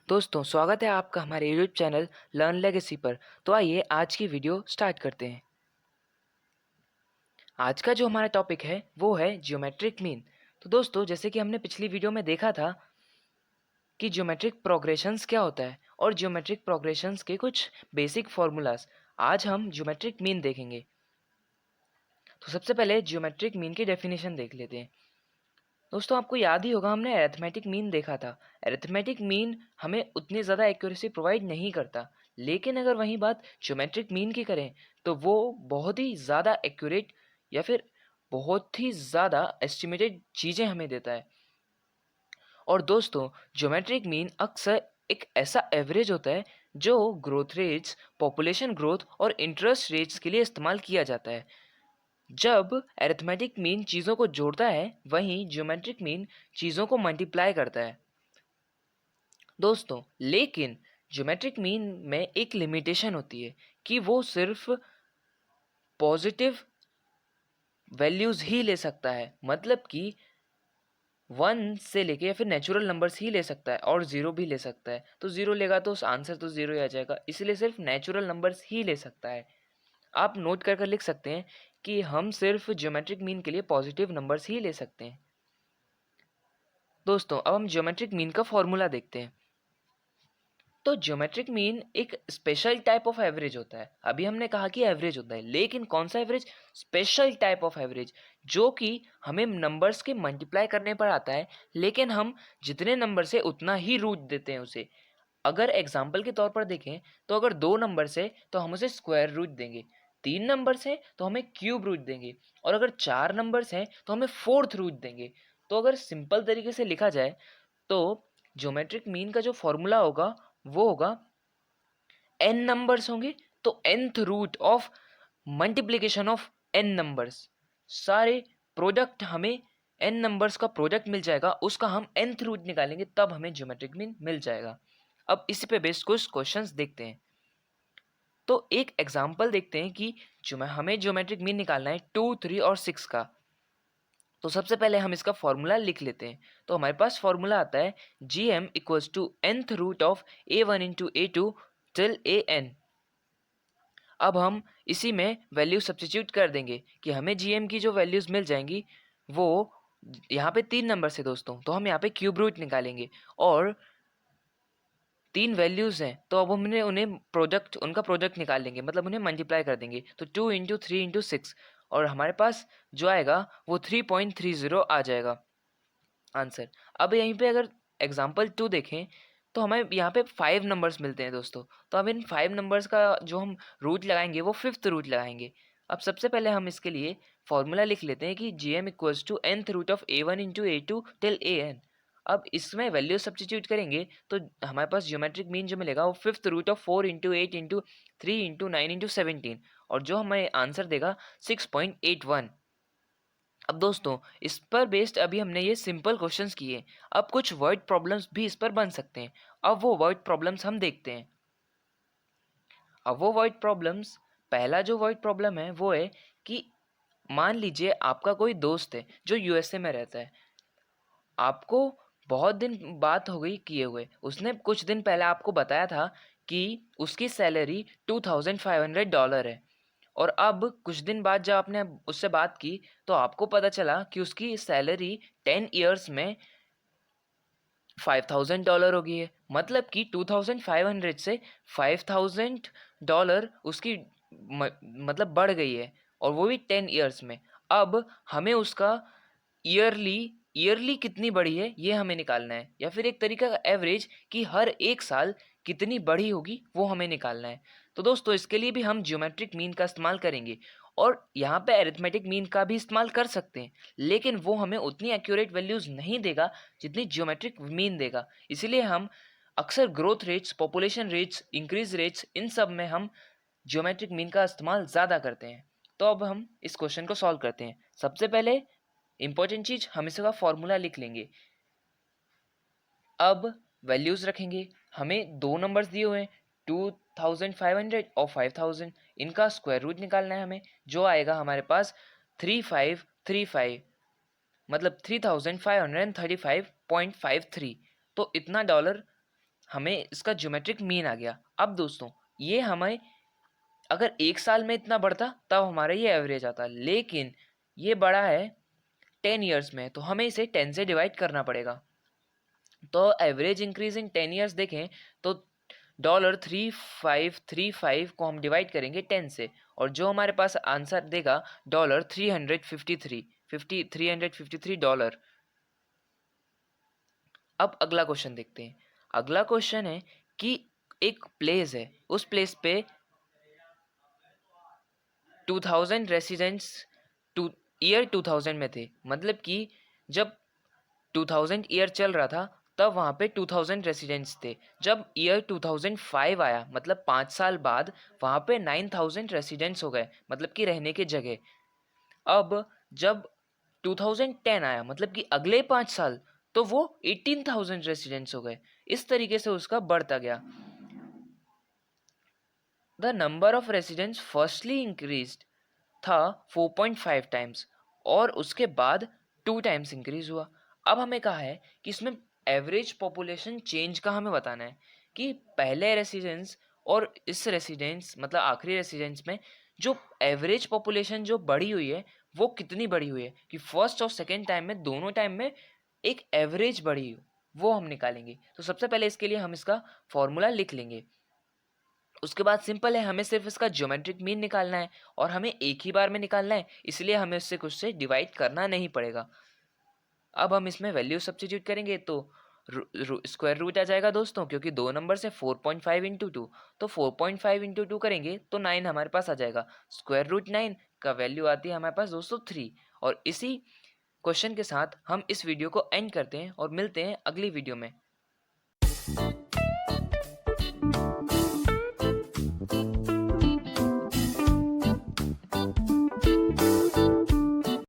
दोस्तों स्वागत है आपका हमारे यूट्यूब चैनल लर्न लेगेसी पर। तो आइए आज की वीडियो स्टार्ट करते हैं। आज का जो हमारा टॉपिक है वो है ज्योमेट्रिक मीन। तो दोस्तों जैसे कि हमने पिछली वीडियो में देखा था कि ज्योमेट्रिक प्रोग्रेशंस क्या होता है और ज्योमेट्रिक प्रोग्रेशंस के कुछ बेसिक फॉर्मूलाज, आज हम ज्योमेट्रिक मीन देखेंगे। तो सबसे पहले ज्योमेट्रिक मीन की डेफिनेशन देख लेते हैं। दोस्तों आपको याद ही होगा, हमने अरिथमेटिक मीन देखा था। अरिथमेटिक मीन हमें उतनी ज़्यादा एक्यूरेसी प्रोवाइड नहीं करता, लेकिन अगर वही बात ज्योमेट्रिक मीन की करें तो वो बहुत ही ज़्यादा एक्यूरेट या फिर बहुत ही ज़्यादा एस्टिमेटेड चीज़ें हमें देता है। और दोस्तों ज्योमेट्रिक मीन अक्सर एक ऐसा एवरेज होता है जो ग्रोथ रेट्स, पॉपुलेशन ग्रोथ और इंटरेस्ट रेट्स के लिए इस्तेमाल किया जाता है। जब अरिथमेटिक मीन चीज़ों को जोड़ता है, वहीं ज्योमेट्रिक मीन चीज़ों को मल्टीप्लाई करता है। दोस्तों लेकिन ज्योमेट्रिक मीन में एक लिमिटेशन होती है कि वो सिर्फ पॉजिटिव वैल्यूज़ ही ले सकता है, मतलब कि 1 से लेके या फिर नेचुरल नंबर्स ही ले सकता है और 0 भी ले सकता है। तो 0 लेगा तो आंसर तो 0 ही आ जाएगा, इसलिए सिर्फ नेचुरल नंबर्स ही ले सकता है। आप नोट कर कर लिख सकते हैं कि हम सिर्फ ज्योमेट्रिक मीन के लिए पॉजिटिव नंबर्स ही ले सकते हैं। दोस्तों अब हम ज्योमेट्रिक मीन का फॉर्मूला देखते हैं। तो ज्योमेट्रिक मीन एक स्पेशल टाइप ऑफ एवरेज होता है। अभी हमने कहा कि एवरेज होता है, लेकिन कौन सा average? Special type of average, जो कि हमें नंबर्स के मल्टीप्लाई करने पर आता है, लेकिन हम जितने नंबर से उतना ही रूट देते हैं उसे। अगर एग्जाम्पल के तौर पर देखें तो अगर 2 नंबर से तो हम उसे स्क्वायर रूट देंगे, 3 नंबर से तो हमें क्यूब रूट देंगे, और अगर 4 नंबर्स हैं तो हमें फोर्थ रूट देंगे। तो अगर सिंपल तरीके से लिखा जाए तो ज्योमेट्रिक मीन का जो फॉर्मूला होगा वो होगा, n नंबर्स होंगे तो nth root of multiplication of n numbers. सारे प्रोडक्ट हमें n नंबर्स का प्रोडक्ट मिल जाएगा, उसका हम nth रूट निकालेंगे, तब हमें ज्योमेट्रिक मीन मिल जाएगा। अब इसी पे बेस्ड कुछ क्वेश्चंस देखते हैं। तो एक एग्जांपल देखते हैं कि जो हमें ज्योमेट्रिक मीन निकालना है 2, 3 और 6 का। तो सबसे पहले हम इसका फॉर्मूला लिख लेते हैं। तो हमारे पास फॉर्मूला आता है gm equals to nth root of a1 into a2 till an। अब हम इसी में वैल्यू सब्स्टिट्यूट कर देंगे कि हमें gm की जो वैल्यूज मिल जाएंगी वो यहाँ पे 3 नंबर से दोस्तों, तो हम यहाँ पे क्यूब रूट निकालेंगे और 3 वैल्यूज हैं तो अब हमने उनका प्रोडक्ट निकाल लेंगे, मतलब उन्हें मल्टीप्लाई कर देंगे। तो 2 इंटू 3 इंटू 6, और हमारे पास जो आएगा वो 3.30 आ जाएगा आंसर। अब यहीं पे अगर एग्जाम्पल 2 देखें तो हमें यहाँ पे 5 नंबर्स मिलते हैं दोस्तों। तो अब इन 5 नंबर्स का जो हम रूट लगाएंगे वो 5th रूट लगाएंगे। अब सबसे पहले हम इसके लिए फॉर्मूला लिख लेते हैं कि gm equals to nth root of a1 into a2 till an। अब इसमें वैल्यू सब्स्टिट्यूट करेंगे तो हमारे पास ज्योमेट्रिक मीन जो मिलेगा वो 5th root of 4 into 8 into 3 into 9 into 17, और जो हमें आंसर देगा 6.81। अब दोस्तों इस पर बेस्ड अभी हमने ये सिंपल क्वेश्चंस किए, अब कुछ वर्ड प्रॉब्लम्स भी इस पर बन सकते हैं। अब वो वर्ड प्रॉब्लम्स हम देखते हैं। अब वो वर्ड प्रॉब्लम्स, पहला जो वर्ड प्रॉब्लम है वो है कि मान लीजिए आपका कोई दोस्त है जो यूएसए में रहता है। आपको बहुत दिन बात हो गई किए हुए, उसने कुछ दिन पहले आपको बताया था कि उसकी सैलरी $2,500 है, और अब कुछ दिन बाद जब आपने उससे बात की तो आपको पता चला कि उसकी सैलरी 10 ईयर्स में $5,000 हो गई है। मतलब कि 2,500 से $5,000 उसकी मतलब बढ़ गई है, और वो भी 10 ईयर्स में। अब हमें उसका ईयरली ईयरली कितनी बढ़ी है ये हमें निकालना है, या फिर एक तरीका का एवरेज कि हर एक साल कितनी बढ़ी होगी वो हमें निकालना है। तो दोस्तों इसके लिए भी हम ज्योमेट्रिक मीन का इस्तेमाल करेंगे, और यहाँ पे अरिथमेटिक मीन का भी इस्तेमाल कर सकते हैं, लेकिन वो हमें उतनी एक्यूरेट वैल्यूज़ नहीं देगा जितनी ज्योमेट्रिक मीन देगा। इसीलिए हम अक्सर growth rates, population rates, increase rates, इन सब में हम ज्योमेट्रिक मीन का इस्तेमाल ज़्यादा करते हैं। तो अब हम इस क्वेश्चन को सॉल्व करते हैं। सबसे पहले इंपॉर्टेंट चीज़, हम इसका फॉर्मूला लिख लेंगे। अब वैल्यूज़ रखेंगे। हमें 2 नंबर्स दिए हुए हैं 2,500 और 5,000, इनका स्क्वायर रूट निकालना है हमें, जो आएगा हमारे पास 3535, मतलब 3,535.53। तो इतना डॉलर हमें इसका ज्योमेट्रिक मीन आ गया। अब दोस्तों ये हमें अगर एक साल में इतना बढ़ता तब हमारा ये एवरेज आता, लेकिन ये बड़ा है 10 ईयर्स में, तो हमें इसे 10 से डिवाइड करना पड़ेगा। तो एवरेज इंक्रीज इन 10 ईयर्स देखें तो $3535 को हम डिवाइड करेंगे 10 से, और जो हमारे पास आंसर देगा $353 अब अगला क्वेश्चन देखते हैं। अगला क्वेश्चन है कि एक प्लेस है, उस प्लेस पे 2000 रेसिडेंट्स टू ईयर 2000 में थे, मतलब कि जब 2000 ईयर चल रहा था तब वहाँ पे 2000 रेसिडेंट्स थे। जब ईयर 2005 आया मतलब 5 साल बाद वहाँ पे 9000 रेसिडेंट्स हो गए, मतलब कि रहने की जगह। अब जब 2010 आया मतलब कि अगले 5 साल, तो वो 18,000 रेसिडेंट्स हो गए। इस तरीके से उसका बढ़ता गया। The number of residents firstly increased था 4.5 टाइम्स, और उसके बाद 2 टाइम्स इंक्रीज हुआ। अब हमें कहा है कि इसमें एवरेज पॉपुलेशन चेंज का हमें बताना है कि पहले रेसिडेंस और इस रेसिडेंस मतलब आखिरी रेसिडेंस में जो एवरेज पॉपुलेशन जो बढ़ी हुई है वो कितनी बढ़ी हुई है, कि फर्स्ट और सेकेंड टाइम में दोनों टाइम में एक एवरेज बढ़ी हो, वो हम निकालेंगे। तो सबसे पहले इसके लिए हम इसका फॉर्मूला लिख लेंगे। उसके बाद सिंपल है, हमें सिर्फ इसका ज्योमेट्रिक मीन निकालना है, और हमें एक ही बार में निकालना है, इसलिए हमें उससे कुछ से डिवाइड करना नहीं पड़ेगा। अब हम इसमें वैल्यू सब्स्टिट्यूट करेंगे तो स्क्वायर रूट आ जाएगा दोस्तों, क्योंकि दो नंबर से 4.5 इंटू टू, तो 4.5 इंटू टू करेंगे तो 9 हमारे पास आ जाएगा। स्क्वायर रूट 9 का वैल्यू आती है हमारे पास दोस्तों 3। और इसी क्वेश्चन के साथ हम इस वीडियो को एंड करते हैं और मिलते हैं अगली वीडियो में।